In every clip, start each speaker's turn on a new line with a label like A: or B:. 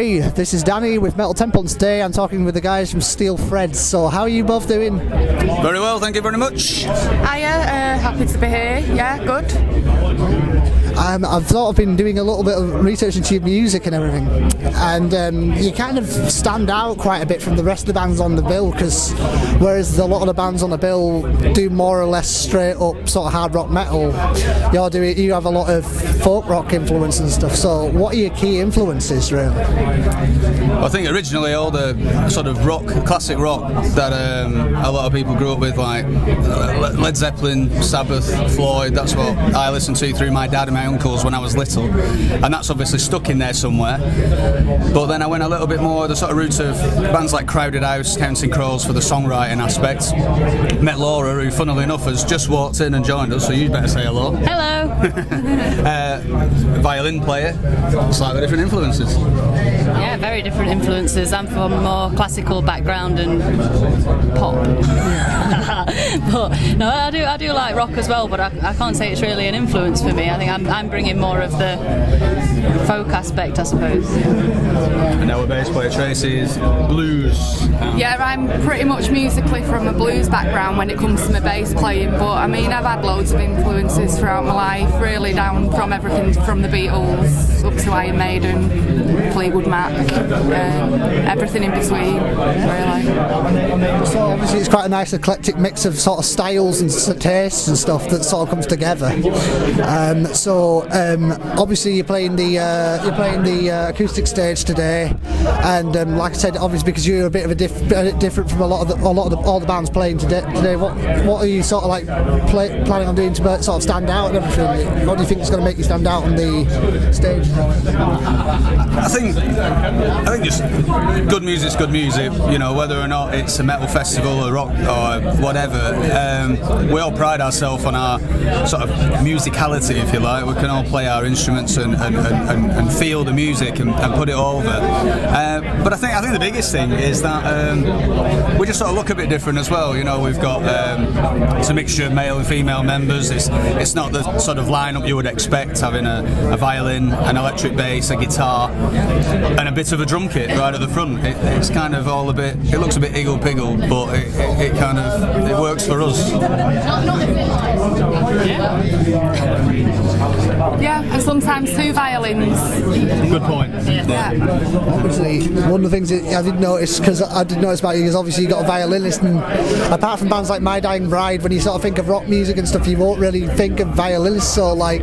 A: Hey, this is Danny with Metal Temple, and today I'm talking with the guys from Steel Threads. So how are you both doing?
B: Very well, thank you very much.
C: Hiya, happy to be here. Yeah, good.
A: I've sort of been doing a little bit of research into your music and everything, and you kind of stand out quite a bit from the rest of the bands on the bill, because whereas a lot of the bands on the bill do more or less straight up sort of hard rock metal, you have a lot of folk rock influence and stuff. So what are your key influences, really?
B: I think originally all the sort of rock, classic rock that a lot of people grew up with, like Led Zeppelin, Sabbath, Floyd, that's what I listened to through my dad and my uncles when I was little, and that's obviously stuck in there somewhere. But then I went a little bit more the sort of roots of bands like Crowded House, Counting Crows for the songwriting aspect. Met Laura, who funnily enough has just walked in and joined us, so you'd better say hello.
C: Hello.
B: Violin player, slightly different influences.
C: Yeah, very different influences. I'm from a more classical background and pop. But no, I do like rock as well, but I can't say it's really an influence for me. I think I'm bringing more of the folk aspect, I suppose.
B: And our bass player Tracy is blues.
D: Yeah, I'm pretty much musically from a blues background when it comes to my bass playing, but I mean I've had loads of influences throughout my life, really down from everything from the Beatles up to Iron Maiden, Fleetwood Mac, everything in between, really.
A: So obviously it's quite a nice eclectic mix of sort of styles and tastes and stuff that sort of comes together. Obviously you're playing the acoustic stage today, and like I said, obviously because you're a bit of a different from all the bands playing today. What are you sort of like planning on doing to sort of stand out and everything? What do you think is going to make you stand out on the stage?
B: I think just good music's good music. You know, whether or not it's a metal festival or rock or whatever. We all pride ourselves on our sort of musicality, if you like. We can all play our instruments and feel the music and put it over. But I think the biggest thing is that we just sort of look a bit different as well. You know, we've got it's a mixture of male and female members. It's not the sort of lineup you would expect, having a violin, an electric bass, a guitar, and a bit of a drum kit right at the front. It's kind of all a bit. It looks a bit iggle-piggle, but it kind of it works for us.
D: Yeah, and sometimes two violins.
B: Good point.
D: Yeah.
A: Obviously, one of the things that I did notice about you is obviously you got a violinist, and apart from bands like My Dying Bride, when you sort of think of rock music and stuff, you won't really think of violinists. So what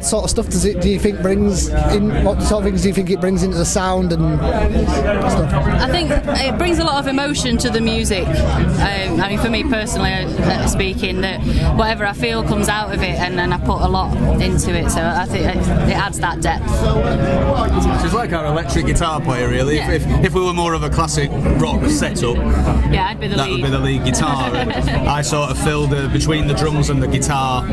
A: sort of stuff do you think brings in? What sort of things do you think it brings into the sound and stuff?
C: I think it brings a lot of emotion to the music. I mean, for me personally, speaking, that whatever I feel comes out of it, and then I put a lot into it. So I think it adds that depth.
B: She's like our electric guitar player, really.
C: Yeah.
B: If we were more of a classic rock setup,
C: yeah, I'd be the lead.
B: That would be the lead guitar. And I sort of fill between the drums and the guitar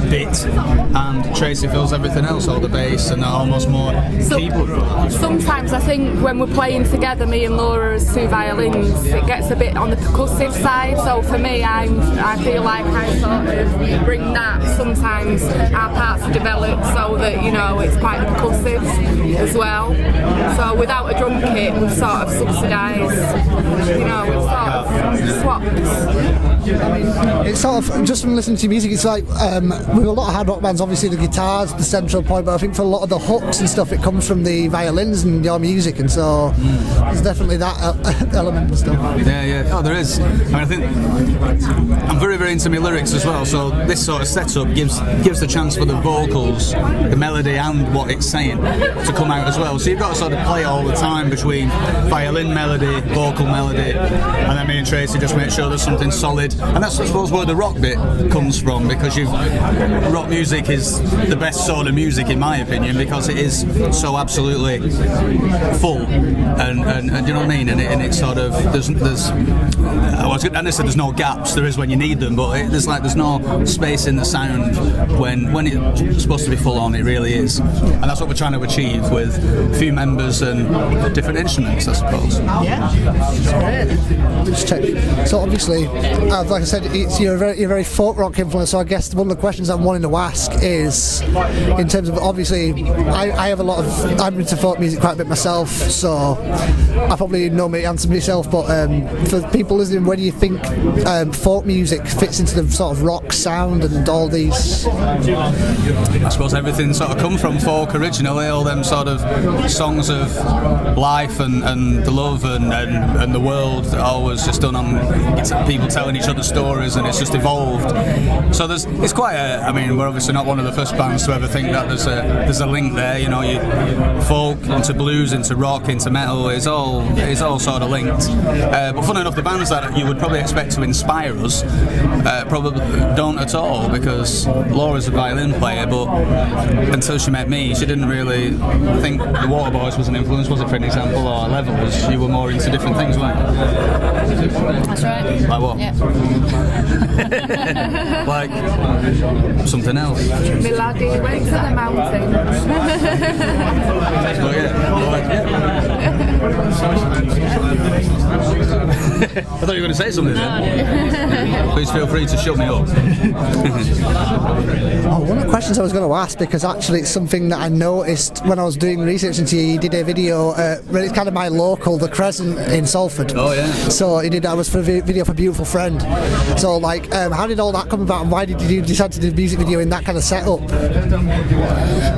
B: bit, and Tracy fills everything else, all the bass and almost more keyboard.
D: Sometimes I think when we're playing together, me and Laura as two violins, it gets a bit on the percussive side. So for me, I feel like I sort of bring that. Sometimes our parts are developed so that, you know, it's quite percussive as well. So without a drum kit, we've sort of subsidised, you know, we've sort of swapped.
A: It's sort of, just from listening to your music, it's like with a lot of hard rock bands, obviously the guitar's the central point, but I think for a lot of the hooks and stuff, it comes from the violins and your music, and so there's definitely that element and stuff.
B: Yeah. Oh, there is. I mean, I think I'm very, very into my lyrics as well, so this sort of setup gives the chance for the vocals, the melody and what it's saying to come out as well. So you've got to sort of play all the time between violin melody, vocal melody, and then me and Tracy just make sure there's something solid. And that's, I suppose, where the rock bit comes from, because rock music is the best sort of music in my opinion, because it is so absolutely full and you know what I mean, and it's sort of there's no gaps. There is when you need them, but there's no space in the sound when it's supposed to be full on. It really is, and that's what we're trying to achieve with a few members and different instruments, I suppose.
A: Yeah, let's check. So obviously like I said, you're a very folk rock influence. So I guess one of the questions I'm wanting to ask is, in terms of, obviously, I'm into folk music quite a bit myself, so I probably know my answer myself. But for people listening, where do you think folk music fits into the sort of rock sound and all these?
B: I suppose everything sort of come from folk originally. All them sort of songs of life and the love and the world, always just done on people telling each other stories, and it's just evolved. So it's quite I mean, we're obviously not one of the first bands to ever think that there's a link there. You know, you folk into blues, into rock, into metal, it's all sort of linked. But funny enough, the bands that you would probably expect to inspire us probably don't at all, because Laura's a violin player, but until she met me, she didn't really think the Waterboys was an influence, was it, for an example, or Levels? You were more into different things, weren't you?
C: That's right.
B: Like what?
C: Yeah.
B: Like something else.
D: My laddie went to the mountains.
B: Oh yeah. I thought you were going to say something then. Please feel free to shut me up.
A: One of the questions I was going to ask, because actually it's something that I noticed when I was doing research into you. You did a video, it's kind of my local, The Crescent in Salford.
B: Oh yeah.
A: So I was for a video for Beautiful Friend. So like, how did all that come about, and why did you decide to do a music video in that kind of setup?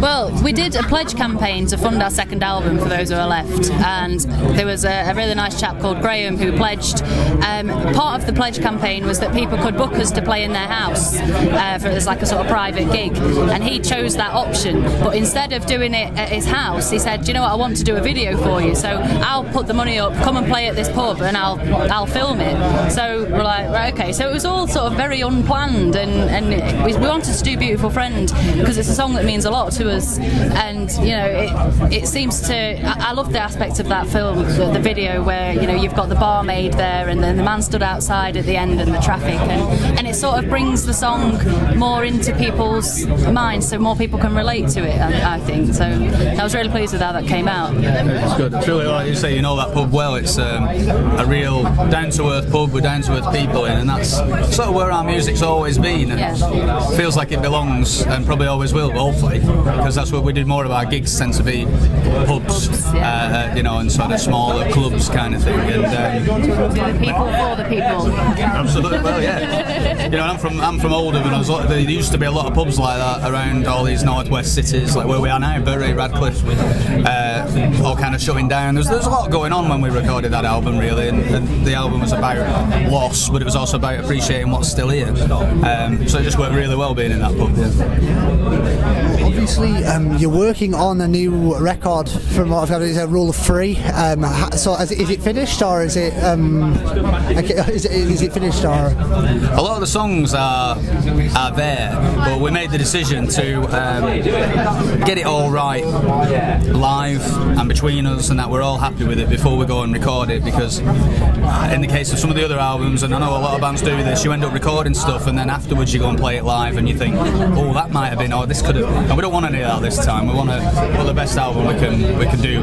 C: Well, we did a pledge campaign to fund our second album for those who are left, and there was a really nice chap called Graham who pledged. Part of the pledge campaign was that people could book us to play in their house as like a sort of private gig, and he chose that option. But instead of doing it at his house, he said, "Do you know what? I want to do a video for you, so I'll put the money up, come and play at this pub, and I'll film it." So we're like, right, okay. So it was all sort of very unplanned, and we wanted to do Beautiful Friend because it's a song that means a lot to us, and you know, it seems to. I love the aspect of that film, the video where, you know, you've got the barmaid there, and then the man stood outside at the end, and the traffic, and it sort of brings the song more into people's minds, so more people can relate to it. I think so. I was really pleased with how that came out.
B: It's good. It's really, like you say, you know that pub well. It's a real down-to-earth pub with down-to-earth people in, and that's sort of where our music's always been.
C: Yeah.
B: It feels like it belongs, and probably always will, hopefully, because that's what we did. More of our gigs tend to be pubs, you know, and sort of smaller clubs kind of thing. And
C: The people for the people.
B: absolutely, well, yeah. You know, I'm from Oldham, and there used to be a lot of pubs like that around all these northwest cities, like where we are now, Bury, Radcliffe, all kind of shutting down. There's a lot going on when we recorded that album, really, and the album was about loss, but it was also about appreciating what's still here. So it just worked really well being in that pub. Yeah.
A: Obviously, you're working on a new record from what I've heard. It's a Rule of Three. So is it finished, or is it is it finished, or?
B: A lot of the songs are there, but we made the decision to get it all right live and between us, and that we're all happy with it before we go and record it, because in the case of some of the other albums, and I know a lot of bands do this, you end up recording stuff and then afterwards you go and play it live and you think, oh, that might have been, or this could have, and we don't want any of that this time. We want to put the best album we can do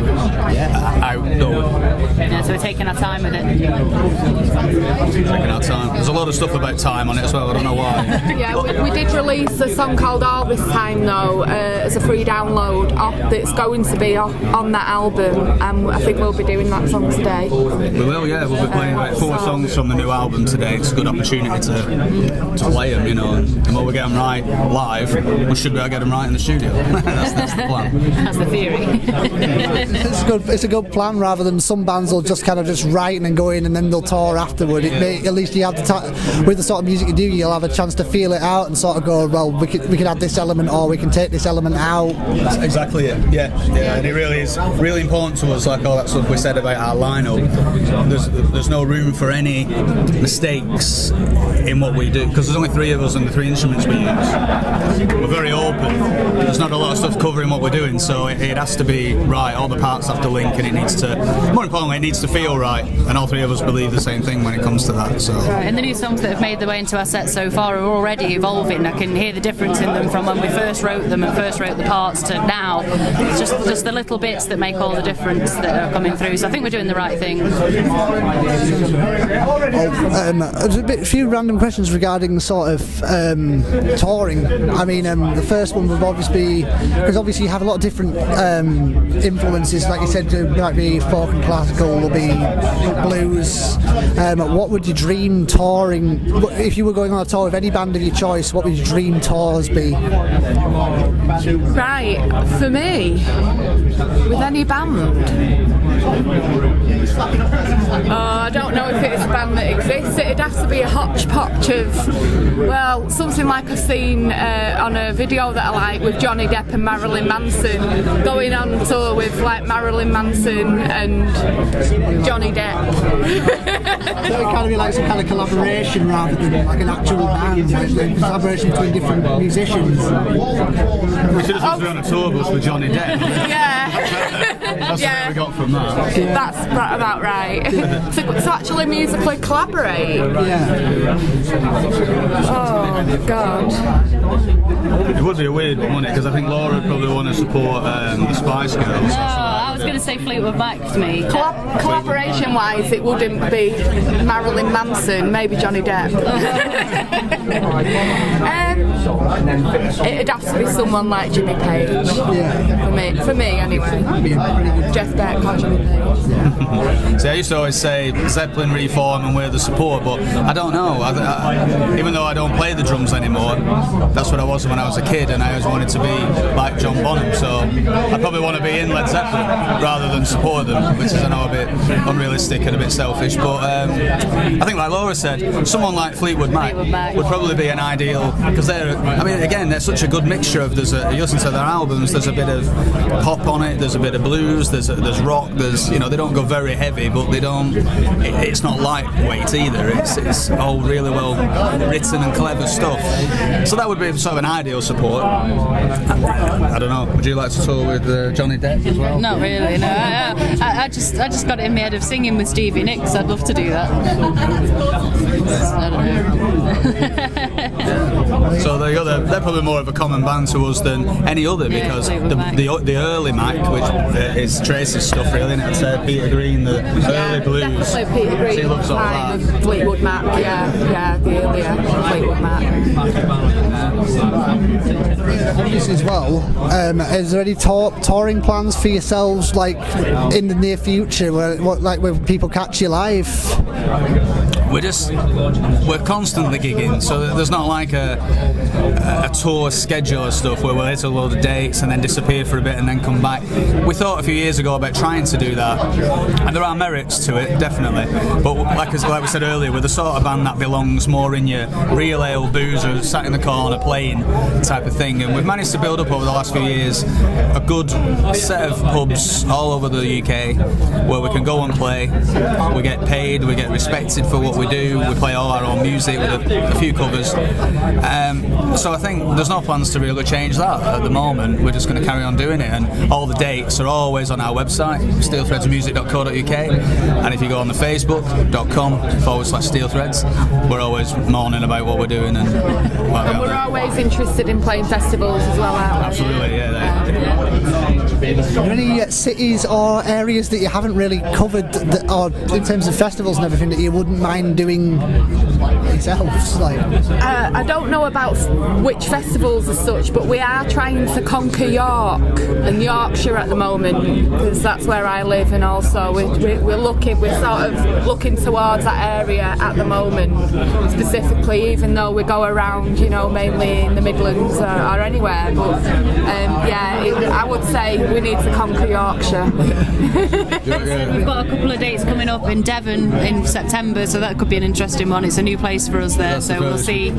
B: outdoor.
C: Yeah, so we're taking our time with it.
B: Taking our time. There's a lot of stuff about time on it as well, I don't know why.
D: Yeah, we did release a song called All This Time though, as a free download that's going to be on that album, and I think we'll be doing that song today.
B: We will, yeah, we'll be playing about 4 songs from the new album today. It's a good opportunity to play them, you know, and the more we get them right live, we should be able to get them right in the studio. that's the plan.
C: That's the theory.
A: It's a good plan, rather than some bands will just kind of just write and then go in and then they'll tour afterward. At least you have with the sort of music you do, you'll have a chance to feel it out and sort of go, well, we can add this element, or we can take this element out.
B: That's exactly it. Yeah, and it really is really important to us, like all that stuff we said about our lineup. There's no room for any mistakes in what we do, because there's only 3 of us and the 3 instruments we use. We're very open, there's not a lot of stuff covering what we're doing, so it has to be right. All the parts have to link, and it needs to, more importantly, it needs to feel right. And all three of us believe the same thing when it comes to that. So.
C: Right. And the new songs that have made their way into our set so far are already evolving. I can hear the difference in them from when we first wrote them and first wrote the parts to now. It's just the little bits that make all the difference that are coming through. So I think we're doing the right thing.
A: There's a few random questions regarding sort of touring. I mean, the first one would obviously, because obviously you have a lot of different influences. Like you said, there might be folk and classical, there'll be blues. What would your dream touring, if you were going on a tour with any band of your choice, what would your dream tours be?
D: Right, for me, with any band. I don't know if it's a band that exists. It'd have to be a hodgepodge of, well, something like I've seen on a video that I like with Johnny Depp and Marilyn Manson, going on tour with like Marilyn Manson and Johnny Depp.
A: So it kind of be like some kind of collaboration rather than like an actual band, like a collaboration between different musicians.
B: We should have been on a tour bus with Johnny Depp.
D: Yeah.
B: That's what we got from that.
D: That's about right. to actually musically collaborate.
A: Yeah.
D: Oh God.
B: It would be a weird one, wouldn't it? Because I think Laura would probably want to support the Spice Girls.
C: No, I was going to say Fleetwood Mac to me.
D: Collaboration-wise, it wouldn't be Marilyn Manson, maybe Johnny Depp. It'd have to be someone like Jimmy Page.
A: Yeah.
D: For me anyway. Jeff Beck or Jimmy Page.
B: See, I used to always say Zeppelin reform and we're the support, but I don't know. Even though I don't play the drums anymore, that's what I was when I was a kid, and I always wanted to be like John Bonham, so I probably want to be in Led Zeppelin rather than support them, which is, I know, a bit unrealistic and a bit selfish, but I think like Laura said, someone like Fleetwood Mac would probably be an ideal, because they're such a good mixture of, you listen to their albums, there's a bit of pop on it, there's a bit of blues, there's rock, they don't go very heavy, but it's not lightweight either, it's all really well written and clever stuff, so that would be sort of an ideal support. I don't know, would you like to tour with Johnny Depp as well?
C: Not really, no. I just got it in my head of singing with Stevie Nicks. I'd love to do that. I don't know.
B: So they're probably more of a common band to us than any other, because the early Mac, which is Tracy's stuff really, and it's Peter Green, the early blues.
D: Definitely Peter Green.
B: She loves all that.
D: Fleetwood Mac, the earlier Fleetwood Mac.
A: This as well. Is there any touring plans for yourselves, like in the near future, where people catch you live?
B: We're constantly gigging, so there's not like a tour schedule or stuff where we'll hit a load of dates and then disappear for a bit and then come back. We thought a few years ago about trying to do that, and there are merits to it, definitely, but like we said earlier, we're the sort of band that belongs more in your real ale boozer, sat in the corner playing type of thing, and we've managed to build up over the last few years a good set of pubs all over the UK where we can go and play, we get paid, we get respected for what we do, we play all our own music with a few covers, so I think there's no plans to really change that at the moment. We're just going to carry on doing it, and all the dates are always on our website, steelthreadsmusic.co.uk, and if you go on the facebook.com/steelthreads, we're always moaning about what we're doing, and
D: we're always interested in playing festivals as well, aren't we?
B: Absolutely, yeah.
A: Are there any cities or areas that you haven't really covered, or in terms of festivals and everything, that you wouldn't mind doing yourselves?
D: I don't know about which festivals as such, but we are trying to conquer York and Yorkshire at the moment, because that's where I live, and also we're sort of looking towards that area at the moment specifically, even though we go around, mainly in the Midlands or anywhere, but I would say we need to conquer Yorkshire.
C: We've got a couple of dates coming up in Devon in September, so that could be an interesting one. It's a new place for us there, so we'll see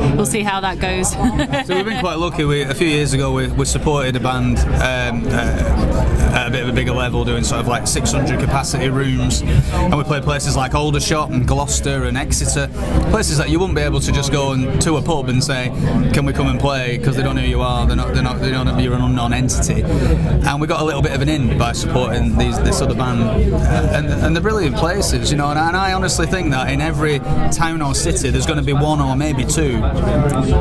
C: how that goes.
B: So we've been quite lucky. A few years ago we supported a band at a bit of a bigger level, doing sort of like 600 capacity rooms, and we play places like Aldershot and Gloucester and Exeter, places that you wouldn't be able to just go to a pub and say, can we come and play, because they don't know who you are, they don't know you're an unknown entity. And we got a little bit of an in by supporting this other band, and they're brilliant places, you know. And I honestly think that in every town or city there's going to be one or maybe two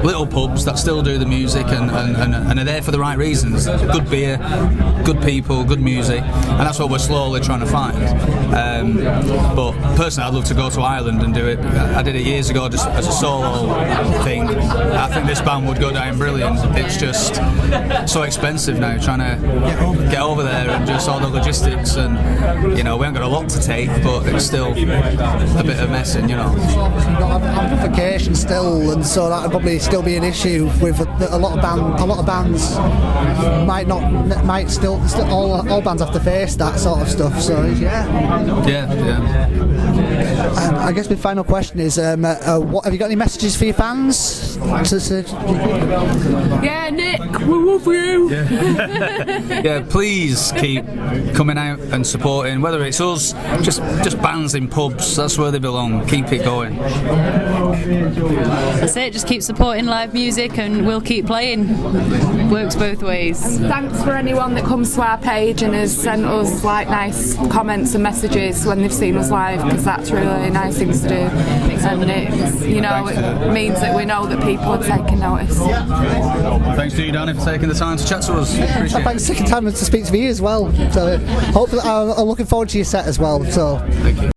B: little pubs that still do the music and are there for the right reasons. Good beer, good people, good music, and that's what we're slowly trying to find. But personally, I'd love to go to Ireland and do it. I did it years ago just as a solo thing. I think this band would go down brilliant. It's just so expensive now trying to get over there and just all the logistics, and you know, we haven't got a lot to take, but it's still a bit of messing, you know.
A: You've got amplification still, and so that would probably still be an issue with a lot of bands might still all bands have to face that sort of stuff. So yeah. I guess my final question is, what have you got any messages for your fans?
D: Yeah, Nick, we love you.
B: Yeah, please keep coming out and supporting, whether it's us, just bands in pubs, that's where they belong. Keep it going.
C: That's it, just keep supporting live music and we'll keep playing. Works both ways.
D: And thanks for anyone that comes to our page and has sent us like nice comments and messages when they've seen us live, because that's really nice things to do. And it's, you know, it means that we know that people are taking notice.
B: Thanks to you, Danny, for taking the time to chat to us. Appreciate it.
A: Thanks for taking time to speak to me as well. So hopefully, I'm looking forward to your set as well. So.
B: Thank you.